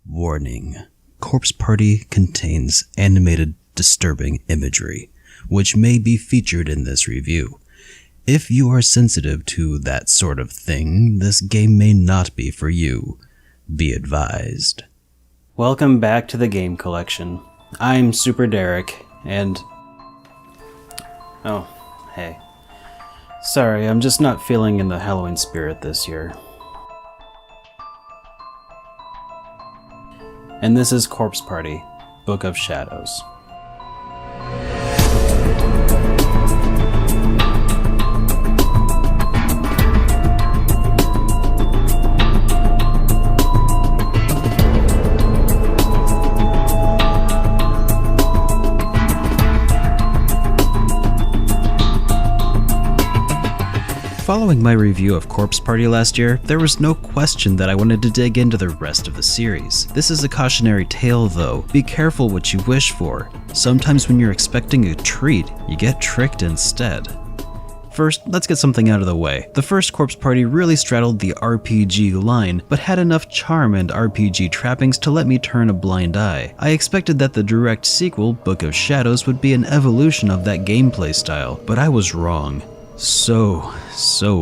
Warning: Corpse Party contains animated, disturbing imagery, which may be featured in this review. If you are sensitive to that sort of thing, this game may not be for you. Be advised. Welcome back to the Game Collection. I'm Super Derek, and... Oh, hey. Sorry, I'm just not feeling in the Halloween spirit this year. And this is Corpse Party, Book of Shadows. Following my review of Corpse Party last year, there was no question that I wanted to dig into the rest of the series. This is a cautionary tale though. Be careful what you wish for. Sometimes when you're expecting a treat, you get tricked instead. First, let's get something out of the way. The first Corpse Party really straddled the RPG line, but had enough charm and RPG trappings to let me turn a blind eye. I expected that the direct sequel, Book of Shadows, would be an evolution of that gameplay style, but I was wrong. So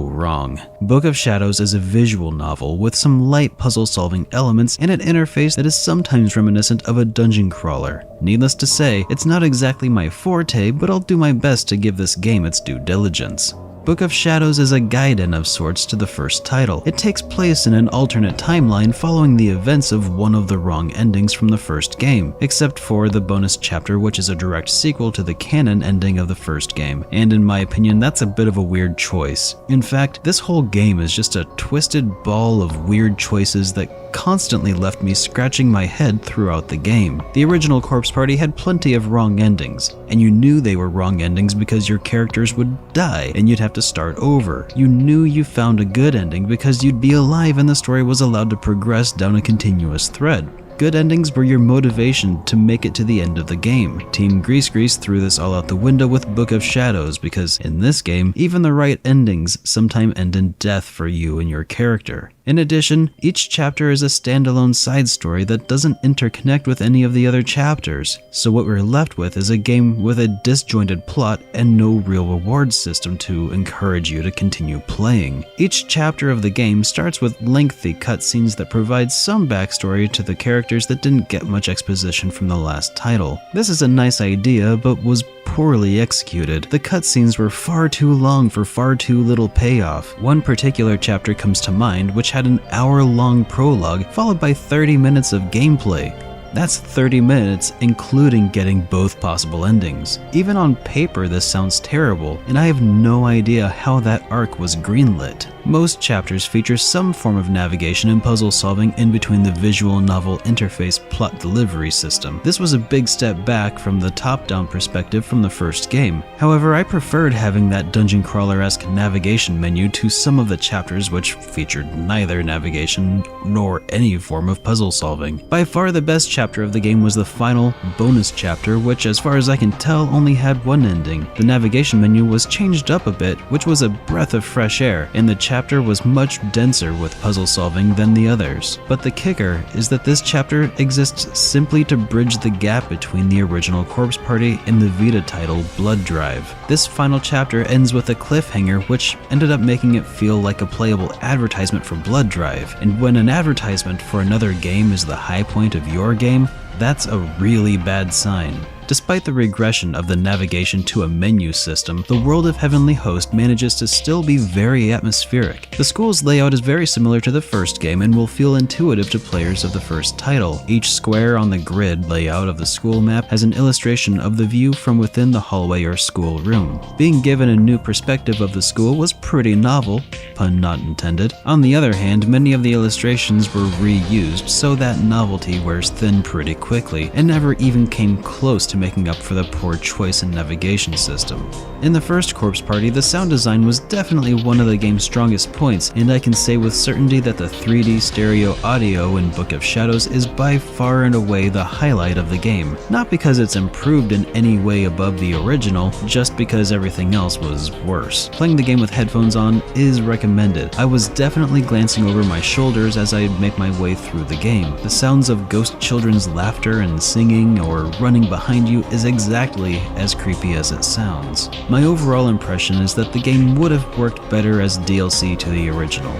wrong. Book of Shadows is a visual novel with some light puzzle-solving elements and an interface that is sometimes reminiscent of a dungeon crawler. Needless to say, it's not exactly my forte, but I'll do my best to give this game its due diligence. Book of Shadows is a guide-in of sorts to the first title. It takes place in an alternate timeline following the events of one of the wrong endings from the first game, except for the bonus chapter, which is a direct sequel to the canon ending of the first game, and in my opinion that's a bit of a weird choice. In fact, this whole game is just a twisted ball of weird choices that constantly left me scratching my head throughout the game. The original Corpse Party had plenty of wrong endings, and you knew they were wrong endings because your characters would die and you'd have to start over. You knew you found a good ending because you'd be alive and the story was allowed to progress down a continuous thread. Good endings were your motivation to make it to the end of the game. Team Grease threw this all out the window with Book of Shadows because in this game, even the right endings sometimes end in death for you and your character. In addition, each chapter is a standalone side story that doesn't interconnect with any of the other chapters, so what we're left with is a game with a disjointed plot and no real reward system to encourage you to continue playing. Each chapter of the game starts with lengthy cutscenes that provide some backstory to the characters that didn't get much exposition from the last title. This is a nice idea, but was poorly executed. The cutscenes were far too long for far too little payoff. One particular chapter comes to mind, which had an hour-long prologue followed by 30 minutes of gameplay. That's 30 minutes including getting both possible endings. Even on paper this sounds terrible, and I have no idea how that arc was greenlit. Most chapters feature some form of navigation and puzzle solving in between the visual novel interface plot delivery system. This was a big step back from the top-down perspective from the first game. However, I preferred having that dungeon crawler-esque navigation menu to some of the chapters which featured neither navigation nor any form of puzzle solving. By far the best chapter of the game was the final bonus chapter, which as far as I can tell only had one ending. The navigation menu was changed up a bit, which was a breath of fresh air, and the chapter was much denser with puzzle solving than the others. But the kicker is that this chapter exists simply to bridge the gap between the original Corpse Party and the Vita title Blood Drive. This final chapter ends with a cliffhanger which ended up making it feel like a playable advertisement for Blood Drive, and when an advertisement for another game is the high point of your game, that's a really bad sign. Despite the regression of the navigation to a menu system, the world of Heavenly Host manages to still be very atmospheric. The school's layout is very similar to the first game and will feel intuitive to players of the first title. Each square on the grid layout of the school map has an illustration of the view from within the hallway or school room. Being given a new perspective of the school was pretty novel, pun not intended. On the other hand, many of the illustrations were reused, so that novelty wears thin pretty quickly and never even came close to making up for the poor choice in navigation system. In the first Corpse Party, the sound design was definitely one of the game's strongest points, and I can say with certainty that the 3D stereo audio in Book of Shadows is by far and away the highlight of the game. Not because it's improved in any way above the original, just because everything else was worse. Playing the game with headphones on is recommended. I was definitely glancing over my shoulders as I make my way through the game. The sounds of ghost children's laughter and singing or running behind you is exactly as creepy as it sounds. My overall impression is that the game would have worked better as DLC to the original.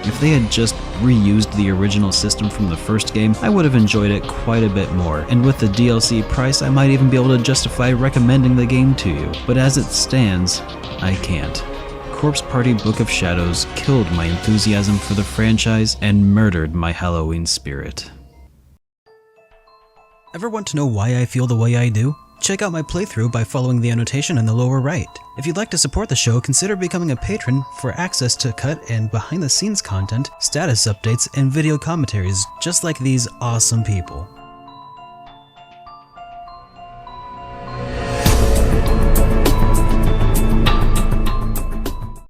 If they had just reused the original system from the first game, I would have enjoyed it quite a bit more, and with the DLC price I might even be able to justify recommending the game to you. But as it stands, I can't. Corpse Party Book of Shadows killed my enthusiasm for the franchise and murdered my Halloween spirit. Ever want to know why I feel the way I do? Check out my playthrough by following the annotation in the lower right. If you'd like to support the show, consider becoming a patron for access to cut and behind-the-scenes content, status updates, and video commentaries just like these awesome people.